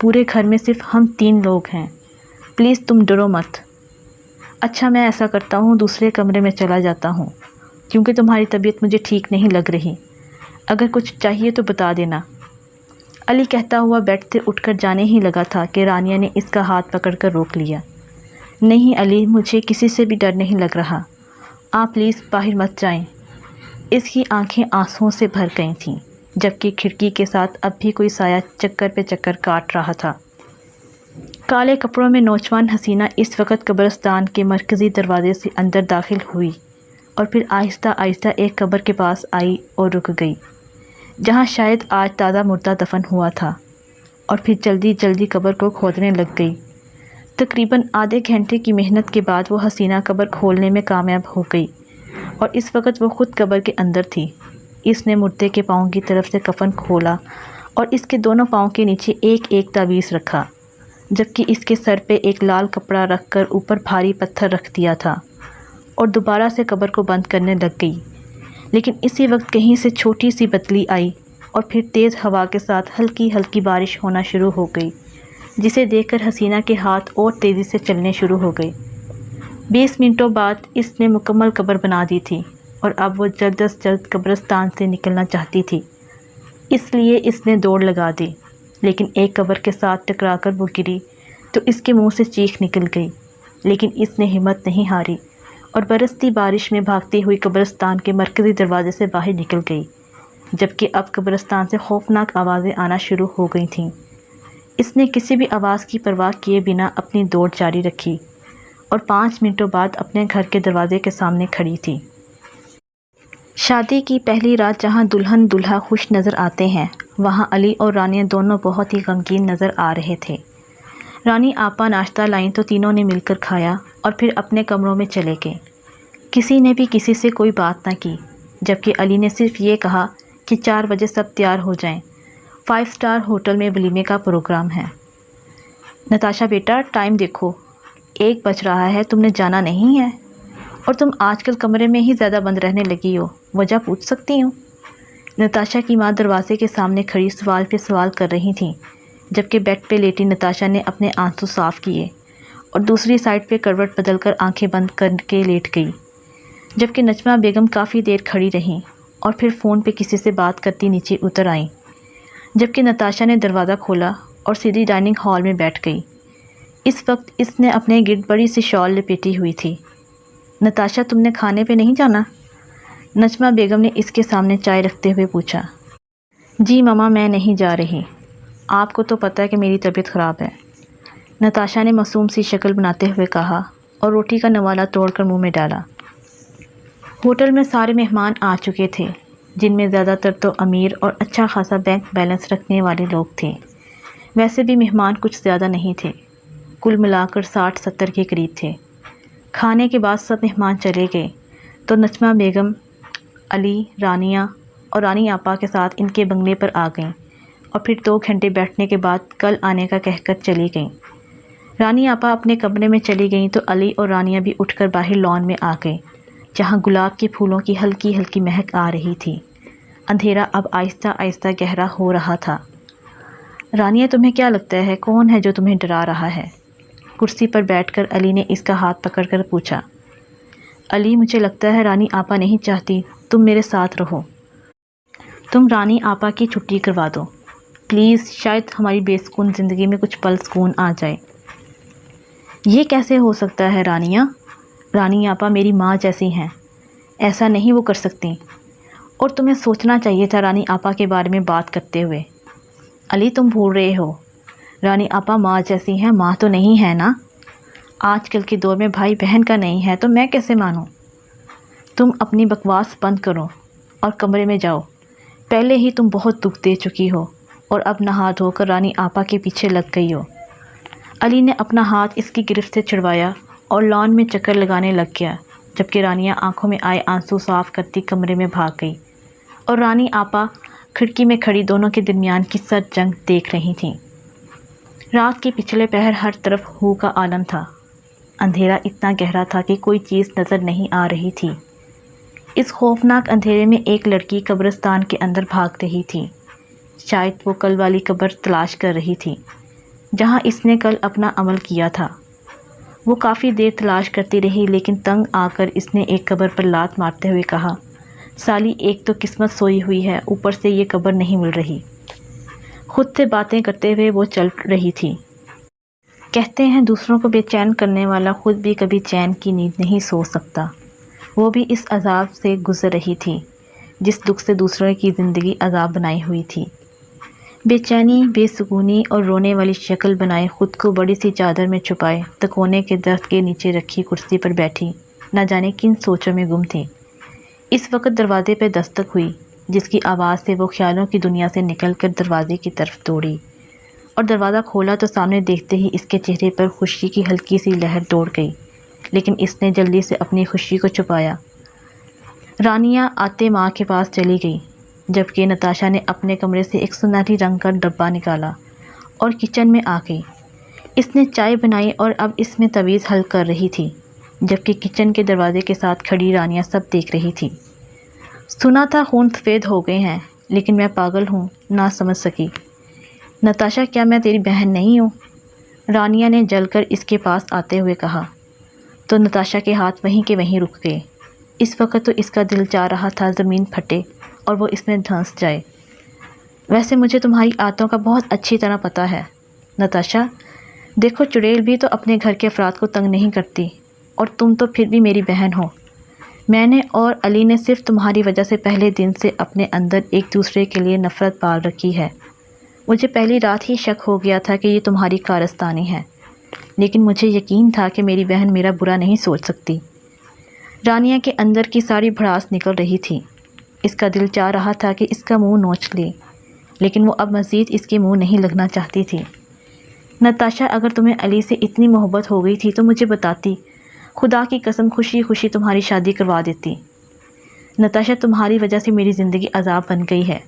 پورے گھر میں صرف ہم 3 لوگ ہیں، پلیز تم ڈرو مت۔ اچھا میں ایسا کرتا ہوں، دوسرے کمرے میں چلا جاتا ہوں کیونکہ تمہاری طبیعت مجھے ٹھیک نہیں لگ رہی، اگر کچھ چاہیے تو بتا دینا۔ علی کہتا ہوا بیڈ سے اٹھ کر جانے ہی لگا تھا کہ رانیہ نے اس کا ہاتھ پکڑ کر روک لیا۔ نہیں علی، مجھے کسی سے بھی ڈر نہیں لگ رہا، آپ پلیز باہر مت جائیں۔ اس کی آنکھیں آنسوؤں سے بھر گئی تھیں، جبکہ کھڑکی کے ساتھ اب بھی کوئی سایہ چکر پہ چکر کاٹ رہا تھا۔ کالے کپڑوں میں نوجوان حسینہ اس وقت قبرستان کے مرکزی دروازے سے اندر داخل ہوئی اور پھر آہستہ آہستہ ایک قبر کے پاس آئی اور رک گئی، جہاں شاید آج تازہ مردہ دفن ہوا تھا، اور پھر جلدی جلدی قبر کو کھودنے لگ گئی۔ تقریباً آدھے گھنٹے کی محنت کے بعد وہ حسینہ قبر کھولنے میں کامیاب ہو گئی، اور اس وقت وہ خود قبر کے اندر تھی۔ اس نے مردے کے پاؤں کی طرف سے کفن کھولا اور اس کے دونوں پاؤں کے نیچے ایک ایک تعویذ رکھا، جبکہ اس کے سر پہ ایک لال کپڑا رکھ کر اوپر بھاری پتھر رکھ دیا تھا، اور دوبارہ سے قبر کو بند کرنے لگ گئی۔ لیکن اسی وقت کہیں سے چھوٹی سی بدلی آئی اور پھر تیز ہوا کے ساتھ ہلکی ہلکی بارش ہونا شروع ہو گئی، جسے دیکھ کر حسینہ کے ہاتھ اور تیزی سے چلنے شروع ہو گئے۔ 20 منٹوں بعد اس نے مکمل قبر بنا دی تھی، اور اب وہ جلد از جلد قبرستان سے نکلنا چاہتی تھی، اس لیے اس نے دوڑ لگا دی۔ لیکن ایک قبر کے ساتھ ٹکرا کر وہ گری تو اس کے منہ سے چیخ نکل گئی، لیکن اس نے ہمت نہیں ہاری اور برستی بارش میں بھاگتی ہوئی قبرستان کے مرکزی دروازے سے باہر نکل گئی، جبکہ اب قبرستان سے خوفناک آوازیں آنا شروع ہو گئی تھیں۔ اس نے کسی بھی آواز کی پرواہ کیے بنا اپنی دوڑ جاری رکھی، اور 5 منٹوں بعد اپنے گھر کے دروازے کے سامنے کھڑی تھی۔ شادی کی پہلی رات جہاں دلہن دولہا خوش نظر آتے ہیں، وہاں علی اور رانیہ دونوں بہت ہی غمگین نظر آ رہے تھے۔ رانی آپا ناشتہ لائیں تو تینوں نے مل کر کھایا اور پھر اپنے کمروں میں چلے گئے۔ کسی نے بھی کسی سے کوئی بات نہ کی، جبکہ علی نے صرف یہ کہا کہ 4 بجے سب تیار ہو جائیں، 5 اسٹار ہوٹل میں ولیمے کا پروگرام ہے۔ نتاشا بیٹا ٹائم دیکھو، 1 بج رہا ہے، تم نے جانا نہیں ہے؟ اور تم آج کل کمرے میں ہی زیادہ بند رہنے لگی ہو، وجہ پوچھ سکتی ہوں؟ نتاشا کی ماں دروازے کے سامنے کھڑی سوال پہ سوال کر رہی تھیں، جبکہ بیڈ پہ لیٹی نتاشا نے اپنے آنسو صاف کیے اور دوسری سائڈ پہ کروٹ بدل کر آنکھیں بند کر کے لیٹ گئی، جبکہ نجمہ بیگم کافی دیر کھڑی رہیں اور پھر فون پہ کسی سے بات کرتی نیچے اتر آئیں، جبکہ نتاشا نے دروازہ کھولا اور سیدھی ڈائننگ ہال میں بیٹھ گئی۔ اس وقت اس نے اپنے گرد بڑی سی شال لپیٹی ہوئی تھی۔ نتاشا تم نے کھانے پہ نہیں جانا؟ نجمہ بیگم نے اس کے سامنے چائے رکھتے ہوئے پوچھا۔ جی ماما میں نہیں جا رہی، آپ کو تو پتہ ہے کہ میری طبیعت خراب ہے، نتاشا نے معصوم سی شکل بناتے ہوئے کہا اور روٹی کا نوالا توڑ کر منہ میں ڈالا۔ ہوٹل میں سارے مہمان آ چکے تھے، جن میں زیادہ تر تو امیر اور اچھا خاصا بینک بیلنس رکھنے والے لوگ تھے۔ ویسے بھی مہمان کچھ زیادہ نہیں تھے، کل ملا کر 60-70 کے قریب تھے۔ کھانے کے بعد سب مہمان چلے گئے تو نجمہ بیگم علی، رانیہ اور رانی آپا کے ساتھ ان کے بنگلے پر آ گئیں، اور پھر 2 گھنٹے بیٹھنے کے بعد کل آنے کا کہہ کر چلی گئیں۔ رانی آپا اپنے کمرے میں چلی گئیں تو علی اور رانیہ بھی اٹھ کر باہر لان میں آ گئے، جہاں گلاب کے پھولوں کی ہلکی ہلکی مہک آ رہی تھی۔ اندھیرا اب آہستہ آہستہ گہرا ہو رہا تھا۔ رانیہ تمہیں کیا لگتا ہے کون ہے جو تمہیں ڈرا رہا ہے؟ کرسی پر بیٹھ کر علی نے اس کا ہاتھ پکڑ کر پوچھا۔ علی مجھے لگتا ہے رانی آپا نہیں چاہتی تم میرے ساتھ رہو، تم رانی آپا کی چھٹی کروا دو پلیز، شاید ہماری بے سکون زندگی میں کچھ پل سکون آ جائے۔ یہ کیسے ہو سکتا ہے رانیہ؟ رانی آپا میری ماں جیسی ہیں، ایسا نہیں وہ کر سکتی، اور تمہیں سوچنا چاہیے تھا رانی آپا کے بارے میں بات کرتے ہوئے۔ علی تم بھول رہے ہو، رانی آپا ماں جیسی ہیں، ماں تو نہیں ہے نا؟ آج کل کے دور میں بھائی بہن کا نہیں ہے تو میں کیسے مانوں؟ تم اپنی بکواس بند کرو اور کمرے میں جاؤ، پہلے ہی تم بہت دکھ دے چکی ہو اور اب نہا دھو کر رانی آپا کے پیچھے لگ گئی ہو۔ علی نے اپنا ہاتھ اس کی گرفت سے چھڑوایا اور لان میں چکر لگانے لگ گیا، جبکہ رانیہ آنکھوں میں آئے آنسو صاف کرتی کمرے میں بھاگ گئی، اور رانی آپا کھڑکی میں کھڑی دونوں کے درمیان کی سرد جنگ دیکھ رہی تھیں۔ رات کے پچھلے پہر ہر طرف ہو کا عالم تھا، اندھیرا اتنا گہرا تھا کہ کوئی چیز نظر نہیں آ رہی تھی۔ اس خوفناک اندھیرے میں ایک لڑکی قبرستان کے اندر بھاگ رہی تھی، شاید وہ کل والی قبر تلاش کر رہی تھی۔ جہاں اس نے کل اپنا عمل کیا تھا۔ وہ کافی دیر تلاش کرتی رہی، لیکن تنگ آ کر اس نے ایک قبر پر لات مارتے ہوئے کہا، سالی ایک تو قسمت سوئی ہوئی ہے، اوپر سے یہ قبر نہیں مل رہی۔ خود سے باتیں کرتے ہوئے وہ چل رہی تھی۔ کہتے ہیں دوسروں کو بے چین کرنے والا خود بھی کبھی چین کی نیند نہیں سو سکتا۔ وہ بھی اس عذاب سے گزر رہی تھی جس دکھ سے دوسروں کی زندگی عذاب بنائی ہوئی تھی۔ بے چینی، بے سکونی اور رونے والی شکل بنائے خود کو بڑی سی چادر میں چھپائے تکونے کے درخت کے نیچے رکھی کرسی پر بیٹھی نہ جانے کن سوچوں میں گم تھی۔ اس وقت دروازے پہ دستک ہوئی، جس کی آواز سے وہ خیالوں کی دنیا سے نکل کر دروازے کی طرف دوڑی، اور دروازہ کھولا تو سامنے دیکھتے ہی اس کے چہرے پر خوشی کی ہلکی سی لہر دوڑ گئی، لیکن اس نے جلدی سے اپنی خوشی کو چھپایا۔ رانیہ آتے ماں کے پاس چلی گئی، جبکہ نتاشا نے اپنے کمرے سے ایک سنہری رنگ کا ڈبہ نکالا اور کچن میں آ گئی۔ اس نے چائے بنائی اور اب اس میں تعویذ حل کر رہی تھی، جبکہ کچن کے دروازے کے ساتھ کھڑی رانیہ سب دیکھ رہی تھی۔ سنا تھا خون سفید ہو گئے ہیں، لیکن میں پاگل ہوں، نہ سمجھ سکی۔ نتاشا، کیا میں تیری بہن نہیں ہوں؟ رانیہ نے جل کر اس کے پاس آتے ہوئے کہا، تو نتاشا کے ہاتھ وہیں کے وہیں رک گئے۔ اس وقت تو اس کا دل چاہ رہا تھا زمین پھٹے اور وہ اس میں دھنس جائے۔ ویسے مجھے تمہاری عادتوں کا بہت اچھی طرح پتہ ہے نتاشا۔ دیکھو، چڑیل بھی تو اپنے گھر کے افراد کو تنگ نہیں کرتی، اور تم تو پھر بھی میری بہن ہو۔ میں نے اور علی نے صرف تمہاری وجہ سے پہلے دن سے اپنے اندر ایک دوسرے کے لیے نفرت پال رکھی ہے۔ مجھے پہلی رات ہی شک ہو گیا تھا کہ یہ تمہاری کارستانی ہے، لیکن مجھے یقین تھا کہ میری بہن میرا برا نہیں سوچ سکتی۔ رانیہ کے اندر کی ساری بھڑاس نکل رہی تھی۔ اس کا دل چاہ رہا تھا کہ اس کا منہ نوچ لے، لیکن وہ اب مزید اس کے منہ نہیں لگنا چاہتی تھی۔ نتاشا، اگر تمہیں علی سے اتنی محبت ہو گئی تھی تو مجھے بتاتی، خدا کی قسم خوشی خوشی تمہاری شادی کروا دیتی۔ نتاشا، تمہاری وجہ سے میری زندگی عذاب بن گئی ہے۔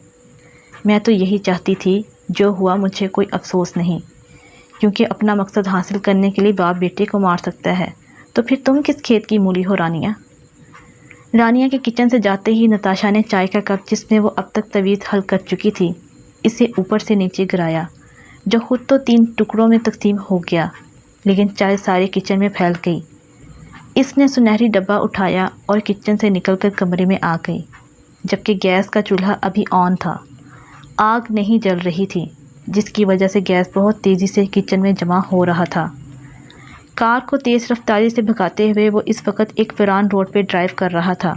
میں تو یہی چاہتی تھی، جو ہوا مجھے کوئی افسوس نہیں، کیونکہ اپنا مقصد حاصل کرنے کے لیے باپ بیٹے کو مار سکتا ہے، تو پھر تم کس کھیت کی مولی ہو رانیہ؟ رانیہ کے کچن سے جاتے ہی نتاشا نے چائے کا کپ جس میں وہ اب تک تعویذ حل کر چکی تھی اسے اوپر سے نیچے گرایا، جو خود تو 3 ٹکڑوں میں تقسیم ہو گیا، لیکن چائے سارے کچن میں پھیل گئی۔ اس نے سنہری ڈبہ اٹھایا اور کچن سے نکل کر کمرے میں آ گئی، جبکہ گیس کا چولہا ابھی آن تھا۔ آگ نہیں جل رہی تھی، جس کی وجہ سے گیس بہت تیزی سے کچن میں جمع ہو رہا تھا۔ کار کو تیز رفتاری سے بھگاتے ہوئے وہ اس وقت ایک ویران روڈ پہ ڈرائیو کر رہا تھا۔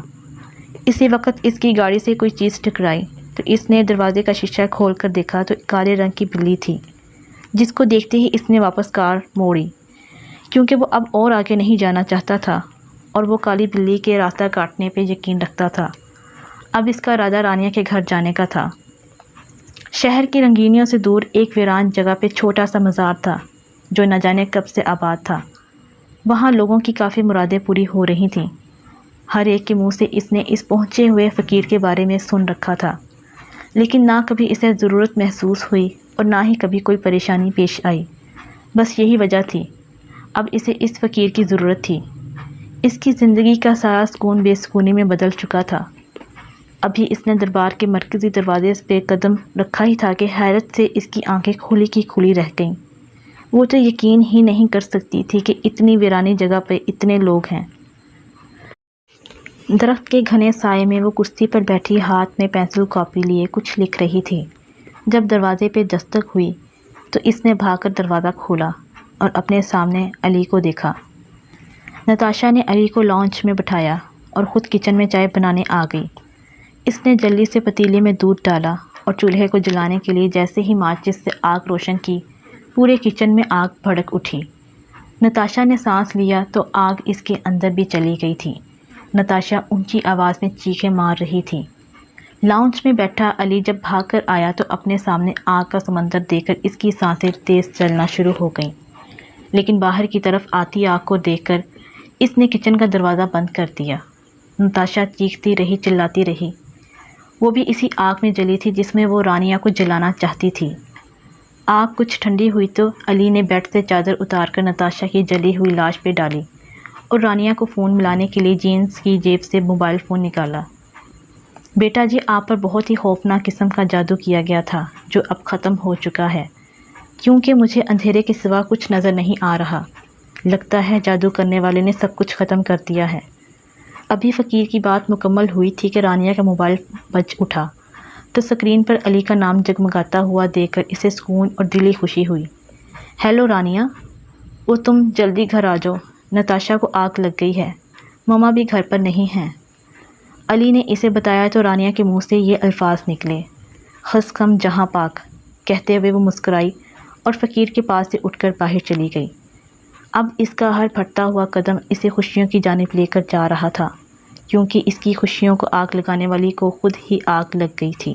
اسی وقت اس کی گاڑی سے کوئی چیز ٹکرائی تو اس نے دروازے کا شیشہ کھول کر دیکھا تو کالے رنگ کی بلی تھی، جس کو دیکھتے ہی اس نے واپس کار موڑی، کیونکہ وہ اب اور آگے نہیں جانا چاہتا تھا اور وہ کالی بلی کے راستہ کاٹنے پہ یقین رکھتا تھا۔ اب اس کا ارادہ رانیہ کے گھر جانے کا تھا۔ شہر کی رنگینیوں سے دور ایک ویران جگہ پہ چھوٹا سا مزار تھا، جو نہ جانے کب سے آباد تھا۔ وہاں لوگوں کی کافی مرادیں پوری ہو رہی تھیں۔ ہر ایک کے منہ سے اس نے اس پہنچے ہوئے فقیر کے بارے میں سن رکھا تھا، لیکن نہ کبھی اسے ضرورت محسوس ہوئی اور نہ ہی کبھی کوئی پریشانی پیش آئی۔ بس یہی وجہ تھی، اب اسے اس فقیر کی ضرورت تھی۔ اس کی زندگی کا سارا سکون بے سکونی میں بدل چکا تھا۔ ابھی اس نے دربار کے مرکزی دروازے پہ قدم رکھا ہی تھا کہ حیرت سے اس کی آنکھیں کھلی کی کھلی رہ گئیں۔ وہ تو یقین ہی نہیں کر سکتی تھی کہ اتنی ویرانی جگہ پہ اتنے لوگ ہیں۔ درخت کے گھنے سائے میں وہ کرسی پر بیٹھی ہاتھ میں پینسل کاپی لیے کچھ لکھ رہی تھی۔ جب دروازے پہ دستک ہوئی تو اس نے بھاگ کر دروازہ کھولا اور اپنے سامنے علی کو دیکھا۔ نتاشا نے علی کو لانچ میں بٹھایا اور خود کچن میں چائے بنانے آ گئی۔ اس نے جلدی سے پتیلے میں دودھ ڈالا اور چولہے کو جلانے کے لیے جیسے ہی ماچس سے آگ روشن کی، پورے کچن میں آگ بھڑک اٹھی۔ نتاشا نے سانس لیا تو آگ اس کے اندر بھی چلی گئی تھی۔ نتاشا اونچی آواز میں چیخیں مار رہی تھی۔ لاؤنج میں بیٹھا علی جب بھاگ کر آیا تو اپنے سامنے آگ کا سمندر دیکھ کر اس کی سانسیں تیز چلنا شروع ہو گئیں، لیکن باہر کی طرف آتی آگ کو دیکھ کر اس نے کچن کا دروازہ بند کر دیا۔ نتاشا چیختی رہی، چلاتی رہی۔ وہ بھی اسی آگ میں جلی تھی جس میں وہ رانیہ کو جلانا چاہتی تھی۔ آگ کچھ ٹھنڈی ہوئی تو علی نے بیڈ سے چادر اتار کر نتاشا کی جلی ہوئی لاش پہ ڈالی اور رانیہ کو فون ملانے کے لیے جینس کی جیب سے موبائل فون نکالا۔ بیٹا جی، آپ پر بہت ہی خوفناک قسم کا جادو کیا گیا تھا جو اب ختم ہو چکا ہے۔ کیونکہ مجھے اندھیرے کے سوا کچھ نظر نہیں آ رہا۔ لگتا ہے جادو کرنے والے نے سب کچھ ختم کر دیا ہے۔ ابھی فقیر کی بات مکمل ہوئی تھی کہ رانیہ کا موبائل بج اٹھا تو اسکرین پر علی کا نام جگمگاتا ہوا دیکھ کر اسے سکون اور دلی خوشی ہوئی۔ ہیلو رانیہ، وہ تم جلدی گھر آ جاؤ، نتاشا کو آگ لگ گئی ہے، ماما بھی گھر پر نہیں ہیں۔ علی نے اسے بتایا تو رانیہ کے منہ سے یہ الفاظ نکلے، خس کم جہاں پاک۔ کہتے ہوئے وہ مسکرائی اور فقیر کے پاس سے اٹھ کر باہر چلی گئی۔ اب اس کا ہر پھٹتا ہوا قدم اسے خوشیوں کی جانب لے کر جا رہا تھا، کیونکہ اس کی خوشیوں کو آگ لگانے والی کو خود ہی آگ لگ گئی تھی۔